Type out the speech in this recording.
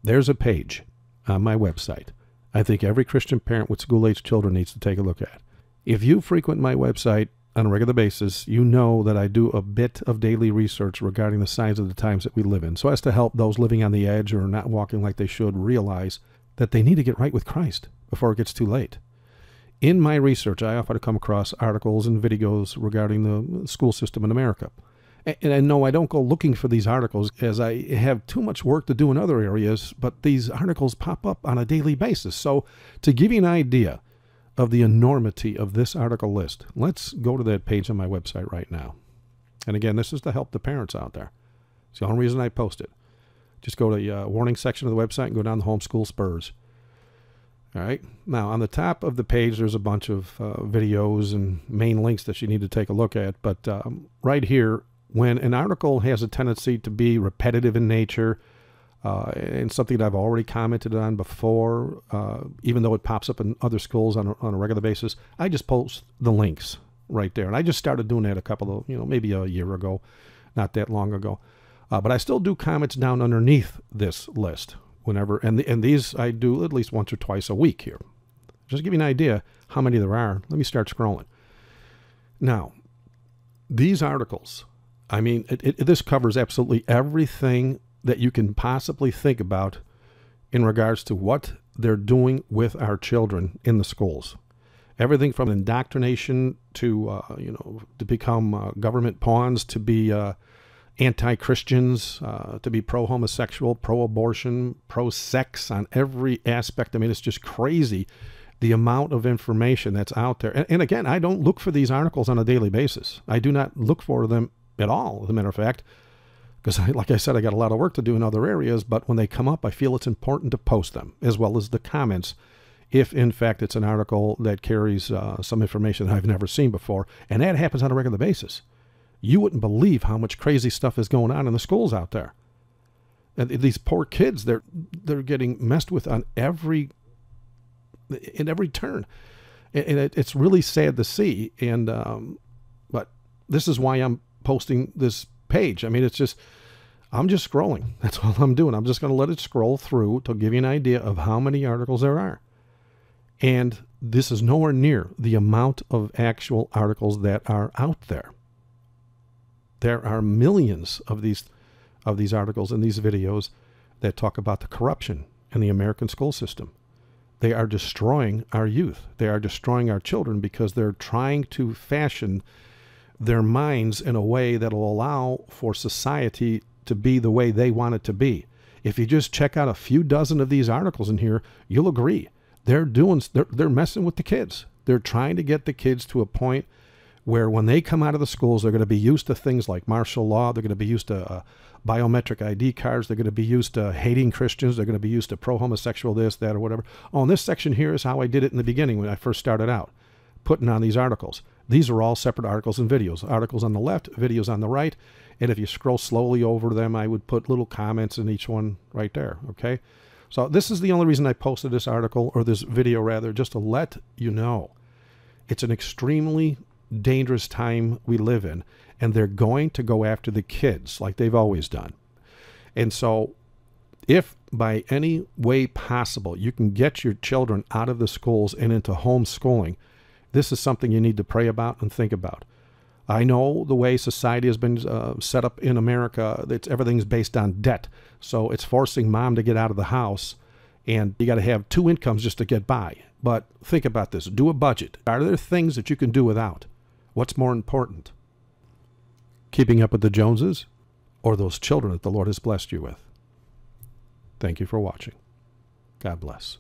there's a page on my website I think every Christian parent with school-age children needs to take a look at. If you frequent my website on a regular basis, you know that I do a bit of daily research regarding the signs of the times that we live in, so as to help those living on the edge or not walking like they should realize that they need to get right with Christ before it gets too late. In my research, I often come across articles and videos regarding the school system in America. And no, I don't go looking for these articles, as I have too much work to do in other areas, but these articles pop up on a daily basis. So to give you an idea of the enormity of this article list, let's go to that page on my website right now. And again, this is to help the parents out there. It's the only reason I post it. Just go to the warning section of the website and go down the Homeschool Spurs. All right. Now, on the top of the page, there's a bunch of videos and main links that you need to take a look at. But right here, when an article has a tendency to be repetitive in nature, and something that I've already commented on before, even though it pops up in other schools on a regular basis, I just post the links right there. And I just started doing that a couple of, maybe a year ago, not that long ago. But I still do comments down underneath this list whenever, and these I do at least once or twice a week here. Just to give you an idea how many there are, let me start scrolling. Now, these articles, I mean, this covers absolutely everything that you can possibly think about in regards to what they're doing with our children in the schools. Everything from indoctrination to, to become government pawns, to be anti-Christians, to be pro-homosexual, pro-abortion, pro-sex on every aspect. I mean, it's just crazy the amount of information that's out there. And again, I don't look for these articles on a daily basis. I do not look for them at all, as a matter of fact, because like I said, I got a lot of work to do in other areas, but when they come up, I feel it's important to post them, as well as the comments, if in fact it's an article that carries some information that I've never seen before, and that happens on a regular basis. You wouldn't believe how much crazy stuff is going on in the schools out there. And these poor kids, they're getting messed with in every turn. And it's really sad to see, and but this is why I'm posting this page. I mean, I'm just scrolling. That's all I'm doing. I'm just going to let it scroll through to give you an idea of how many articles there are. And this is nowhere near the amount of actual articles that are out there. There are millions of these articles and these videos that talk about the corruption in the American school system. They are destroying our youth. They are destroying our children because they're trying to fashion their minds in a way that will allow for society to be the way they want it to be. If you just check out a few dozen of these articles in here, you'll agree. They're messing with the kids. They're trying to get the kids to a point where when they come out of the schools, they're going to be used to things like martial law. They're going to be used to biometric ID cards. They're going to be used to hating Christians. They're going to be used to pro-homosexual this, that, or whatever. Oh, and this section here is how I did it in the beginning when I first started out, putting on these articles. These are all separate articles and videos. Articles on the left, videos on the right. And if you scroll slowly over them, I would put little comments in each one right there, okay? So this is the only reason I posted this article, or this video rather, just to let you know. It's an extremely dangerous time we live in, and they're going to go after the kids like they've always done. And so if by any way possible you can get your children out of the schools and into homeschooling, this is something you need to pray about and think about. I know the way society has been set up in America, everything's based on debt. So it's forcing mom to get out of the house, and you got to have two incomes just to get by. But think about this. Do a budget. Are there things that you can do without? What's more important? Keeping up with the Joneses, or those children that the Lord has blessed you with? Thank you for watching. God bless.